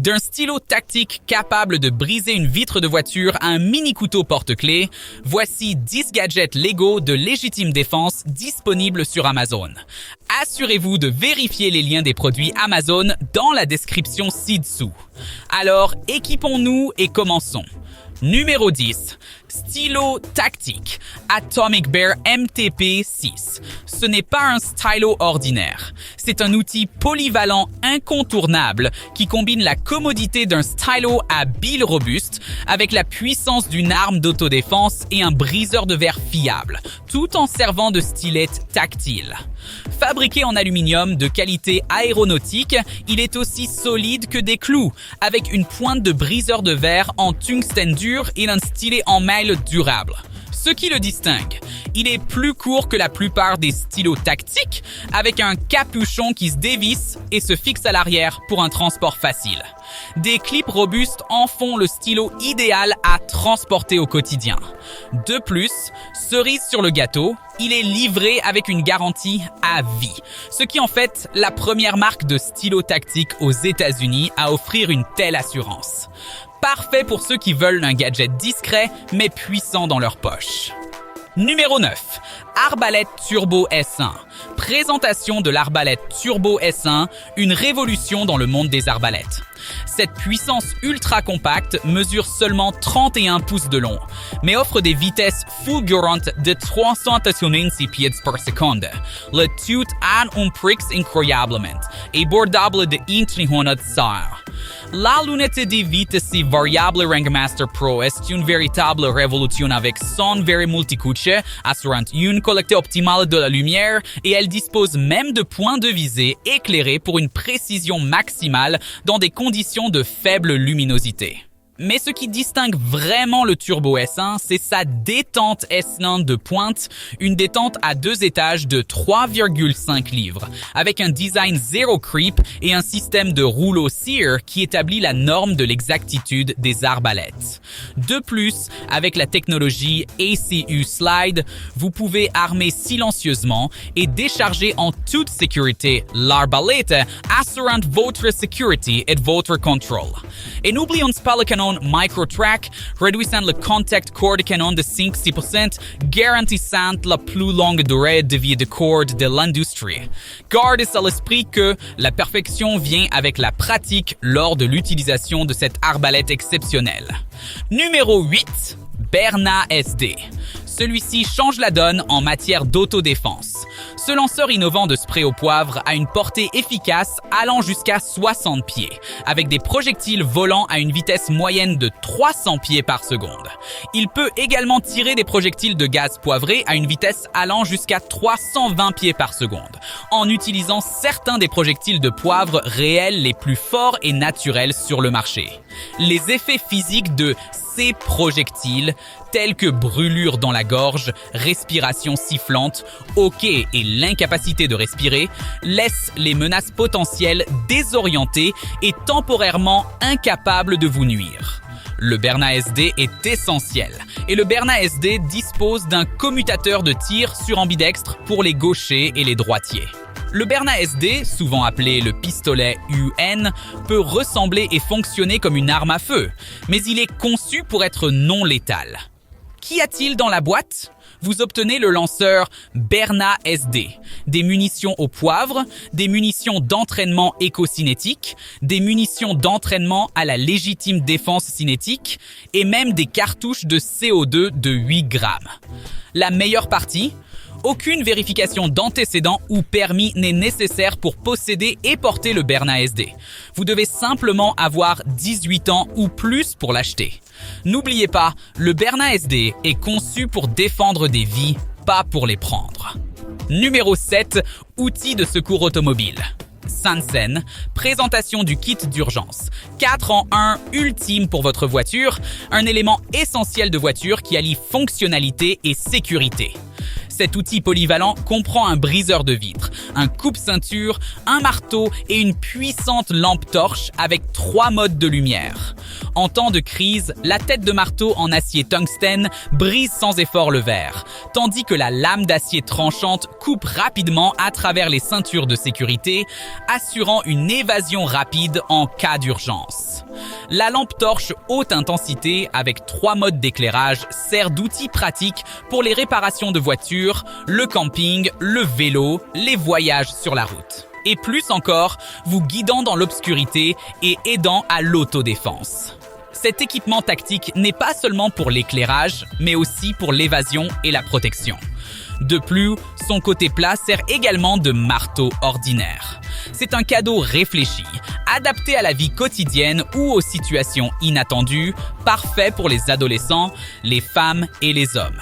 D'un stylo tactique capable de briser une vitre de voiture à un mini couteau porte-clés, voici 10 gadgets Lego de légitime défense disponibles sur Amazon. Assurez-vous de vérifier les liens des produits Amazon dans la description ci-dessous. Alors, équipons-nous et commençons. Numéro 10. Stylo tactique Atomic Bear MTP6. Ce n'est pas un stylo ordinaire. C'est un outil polyvalent incontournable qui combine la commodité d'un stylo à bille robuste avec la puissance d'une arme d'autodéfense et un briseur de verre fiable, tout en servant de stylet tactile. Fabriqué en aluminium de qualité aéronautique, il est aussi solide que des clous, avec une pointe de briseur de verre en tungstène dur et un stylet en maille durable. Ce qui le distingue, il est plus court que la plupart des stylos tactiques, avec un capuchon qui se dévisse et se fixe à l'arrière pour un transport facile. Des clips robustes en font le stylo idéal à transporter au quotidien. De plus, cerise sur le gâteau, il est livré avec une garantie à vie, ce qui en fait la première marque de stylo tactique aux États-Unis à offrir une telle assurance. Parfait pour ceux qui veulent un gadget discret mais puissant dans leur poche. Numéro 9. Arbalète Turbo S1. Présentation de l'arbalète Turbo S1, une révolution dans le monde des arbalètes. Cette puissance ultra compacte mesure seulement 31 pouces de long, mais offre des vitesses fulgurantes de 390 pieds par seconde. Le tout en prix incroyablement, abordable de 300 $. La lunette de vitesse variable Ringmaster Pro est une véritable révolution avec son verre multicouche, assurant une collecte optimale de la lumière et elle dispose même de points de visée éclairés pour une précision maximale dans des conditions de faible luminosité. Mais ce qui distingue vraiment le Turbo S1, c'est sa détente S1 de pointe, une détente à 2 étages de 3,5 livres, avec un design zero creep et un système de rouleau sear qui établit la norme de l'exactitude des arbalètes. De plus, avec la technologie ACU Slide, vous pouvez armer silencieusement et décharger en toute sécurité l'arbalète, assurant votre sécurité et votre contrôle. Et n'oublions pas le canon Micro-Track, réduisant le contact cord canon de 5-6%, garantissant la plus longue durée de vie de corde de l'industrie. Gardez à l'esprit que la perfection vient avec la pratique lors de l'utilisation de cette arbalète exceptionnelle. Numéro 8. Berna SD. Celui-ci change la donne en matière d'autodéfense. Ce lanceur innovant de spray au poivre a une portée efficace allant jusqu'à 60 pieds, avec des projectiles volant à une vitesse moyenne de 300 pieds par seconde. Il peut également tirer des projectiles de gaz poivré à une vitesse allant jusqu'à 320 pieds par seconde, en utilisant certains des projectiles de poivre réels les plus forts et naturels sur le marché. Les effets physiques de ces projectiles, tels que brûlure dans la gorge, respiration sifflante, hoquet et l'incapacité de respirer, laissent les menaces potentielles désorientées et temporairement incapables de vous nuire. Le Berna SD est essentiel et le Berna SD dispose d'un commutateur de tir sur ambidextre pour les gauchers et les droitiers. Le Berna SD, souvent appelé le pistolet UN, peut ressembler et fonctionner comme une arme à feu, mais il est conçu pour être non létal. Qu'y a-t-il dans la boîte ? Vous obtenez le lanceur Berna SD, des munitions au poivre, des munitions d'entraînement éco-cinétique, des munitions d'entraînement à la légitime défense cinétique et même des cartouches de CO2 de 8 grammes. La meilleure partie ? Aucune vérification d'antécédents ou permis n'est nécessaire pour posséder et porter le Berna SD. Vous devez simplement avoir 18 ans ou plus pour l'acheter. N'oubliez pas, le Berna SD est conçu pour défendre des vies, pas pour les prendre. Numéro 7. Outils de secours automobile. Sansen, présentation du kit d'urgence. 4 en 1 ultime pour votre voiture, un élément essentiel de voiture qui allie fonctionnalité et sécurité. Cet outil polyvalent comprend un briseur de vitres, un coupe-ceinture, un marteau et une puissante lampe torche avec 3 modes de lumière. En temps de crise, la tête de marteau en acier tungstène brise sans effort le verre, tandis que la lame d'acier tranchante coupe rapidement à travers les ceintures de sécurité, assurant une évasion rapide en cas d'urgence. La lampe torche haute intensité avec 3 modes d'éclairage sert d'outil pratique pour les réparations de voitures, le camping, le vélo, les voyages sur la route. Et plus encore, vous guidant dans l'obscurité et aidant à l'autodéfense. Cet équipement tactique n'est pas seulement pour l'éclairage, mais aussi pour l'évasion et la protection. De plus, son côté plat sert également de marteau ordinaire. C'est un cadeau réfléchi, adapté à la vie quotidienne ou aux situations inattendues, parfait pour les adolescents, les femmes et les hommes.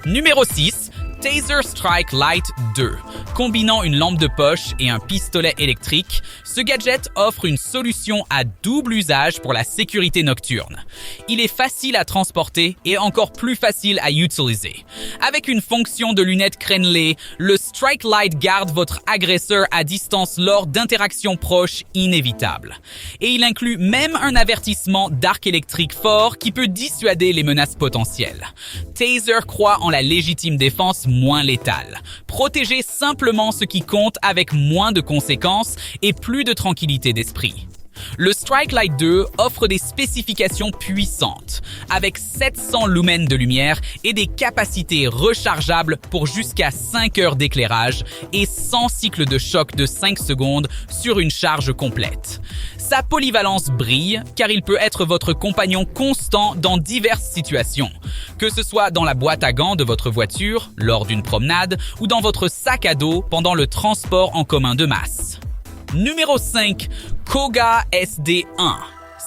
Numéro 6. Taser Strike Light 2. Combinant une lampe de poche et un pistolet électrique, ce gadget offre une solution à double usage pour la sécurité nocturne. Il est facile à transporter et encore plus facile à utiliser. Avec une fonction de lunettes crénelées, le Strike Light garde votre agresseur à distance lors d'interactions proches inévitables. Et il inclut même un avertissement d'arc électrique fort qui peut dissuader les menaces potentielles. Taser croit en la légitime défense moins létale. Protégez simplement ce qui compte avec moins de conséquences et plus de tranquillité d'esprit. Le Strike Light 2 offre des spécifications puissantes, avec 700 lumens de lumière et des capacités rechargeables pour jusqu'à 5 heures d'éclairage et 100 cycles de choc de 5 secondes sur une charge complète. Sa polyvalence brille car il peut être votre compagnon constant dans diverses situations, que ce soit dans la boîte à gants de votre voiture, lors d'une promenade ou dans votre sac à dos pendant le transport en commun de masse. Numéro 5. Koga SD1.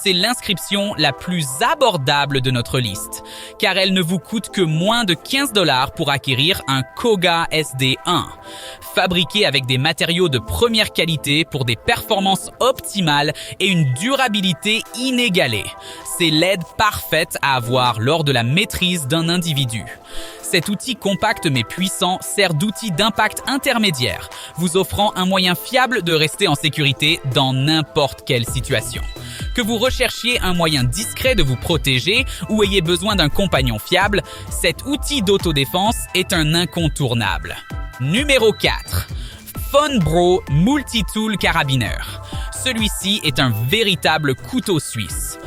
C'est l'inscription la plus abordable de notre liste, car elle ne vous coûte que moins de 15 $ pour acquérir un Koga SD1. Fabriqué avec des matériaux de première qualité pour des performances optimales et une durabilité inégalée. C'est l'aide parfaite à avoir lors de la maîtrise d'un individu. Cet outil compact mais puissant sert d'outil d'impact intermédiaire, vous offrant un moyen fiable de rester en sécurité dans n'importe quelle situation. Que vous recherchiez un moyen discret de vous protéger ou ayez besoin d'un compagnon fiable, cet outil d'autodéfense est un incontournable. Numéro 4. Funbro Multi-Tool Carabiner. Celui-ci est un véritable couteau suisse.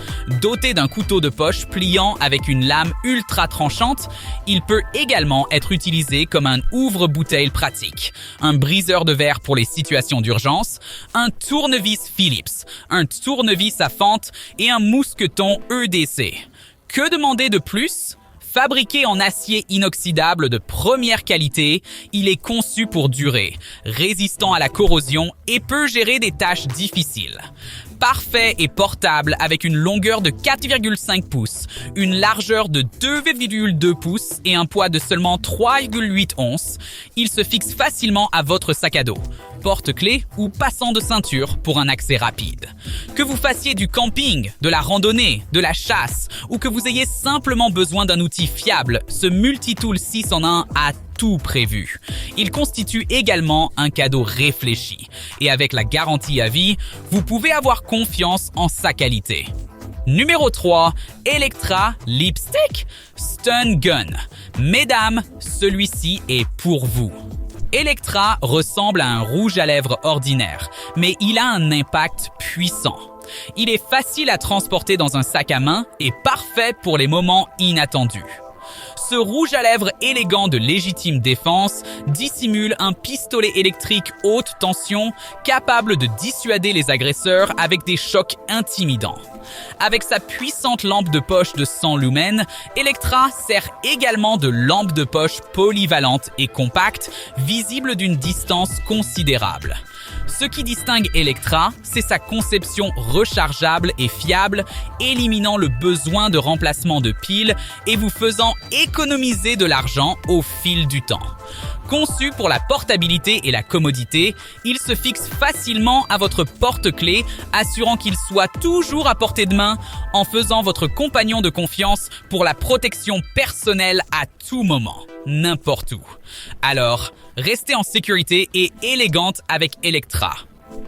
Doté d'un couteau de poche pliant avec une lame ultra tranchante, il peut également être utilisé comme un ouvre-bouteille pratique, un briseur de verre pour les situations d'urgence, un tournevis Phillips, un tournevis à fente et un mousqueton EDC. Que demander de plus ? Fabriqué en acier inoxydable de première qualité, il est conçu pour durer, résistant à la corrosion et peut gérer des tâches difficiles. Parfait et portable avec une longueur de 4,5 pouces, une largeur de 2,2 pouces et un poids de seulement 3,8 onces, il se fixe facilement à votre sac à dos, porte-clés ou passant de ceinture pour un accès rapide. Que vous fassiez du camping, de la randonnée, de la chasse ou que vous ayez simplement besoin d'un outil fiable, ce Multi-Tool 6 en 1 a tout prévu. Il constitue également un cadeau réfléchi et avec la garantie à vie, vous pouvez avoir confiance en sa qualité. Numéro 3. Electra Lipstick Stun Gun. Mesdames, celui-ci est pour vous. Electra ressemble à un rouge à lèvres ordinaire, mais il a un impact puissant. Il est facile à transporter dans un sac à main et parfait pour les moments inattendus. Ce rouge à lèvres élégant de légitime défense dissimule un pistolet électrique haute tension capable de dissuader les agresseurs avec des chocs intimidants. Avec sa puissante lampe de poche de 100 lumens, Electra sert également de lampe de poche polyvalente et compacte, visible d'une distance considérable. Ce qui distingue Electra, c'est sa conception rechargeable et fiable, éliminant le besoin de remplacement de piles et vous faisant économiser de l'argent au fil du temps. Conçu pour la portabilité et la commodité, il se fixe facilement à votre porte-clés, assurant qu'il soit toujours à portée de main en faisant votre compagnon de confiance pour la protection personnelle à tout moment, n'importe où. Alors, restez en sécurité et élégante avec Electra.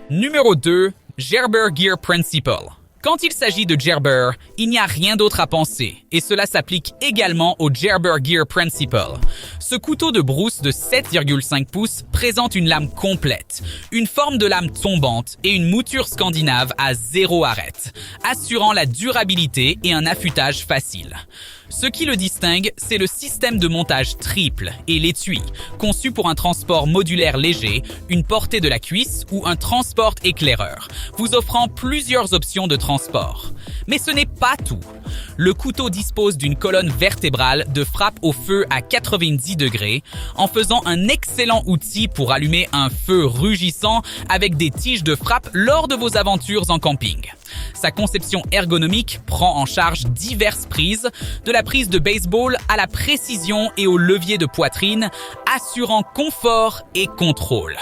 Numéro 2. Gerber Gear Principle. Quand il s'agit de Gerber, il n'y a rien d'autre à penser, et cela s'applique également au Gerber Gear Principle. Ce couteau de brousse de 7,5 pouces présente une lame complète, une forme de lame tombante et une mouture scandinave à 0 arête, assurant la durabilité et un affûtage facile. Ce qui le distingue, c'est le système de montage triple et l'étui, conçu pour un transport modulaire léger, une portée de la cuisse ou un transport éclaireur, vous offrant plusieurs options de transport. Mais ce n'est pas tout. Le couteau dispose d'une colonne vertébrale de frappe au feu à 90 degrés, en faisant un excellent outil pour allumer un feu rugissant avec des tiges de frappe lors de vos aventures en camping. Sa conception ergonomique prend en charge diverses prises, de la prise de baseball à la précision et au levier de poitrine, assurant confort et contrôle.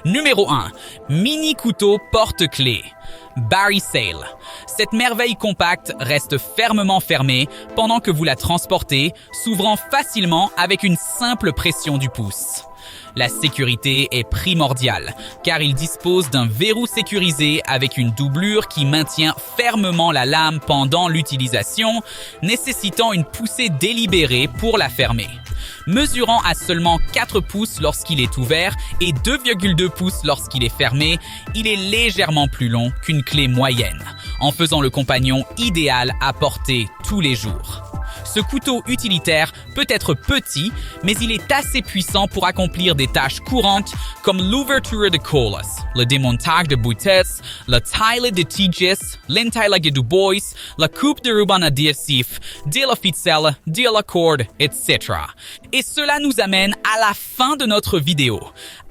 Numéro 1. Mini couteau porte-clés. Barry Sale. Cette merveille compacte reste fermement fermée pendant que vous la transportez, s'ouvrant facilement avec une simple pression du pouce. La sécurité est primordiale, car il dispose d'un verrou sécurisé avec une doublure qui maintient fermement la lame pendant l'utilisation, nécessitant une poussée délibérée pour la fermer. Mesurant à seulement 4 pouces lorsqu'il est ouvert et 2,2 pouces lorsqu'il est fermé, il est légèrement plus long qu'une clé moyenne, en faisant le compagnon idéal à porter tous les jours. Ce couteau utilitaire peut être petit, mais il est assez puissant pour accomplir des tâches courantes comme l'ouverture de colas, le démontage de bouteilles, le taille de tiges, l'entaillage de bois, la coupe de ruban adhésif, de la ficelle, de la corde, etc. Et cela nous amène à la fin de notre vidéo.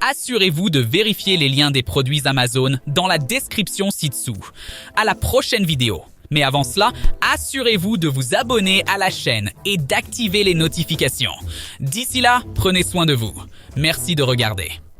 Assurez-vous de vérifier les liens des produits Amazon dans la description ci-dessous. À la prochaine vidéo. Mais avant cela, assurez-vous de vous abonner à la chaîne et d'activer les notifications. D'ici là, prenez soin de vous. Merci de regarder.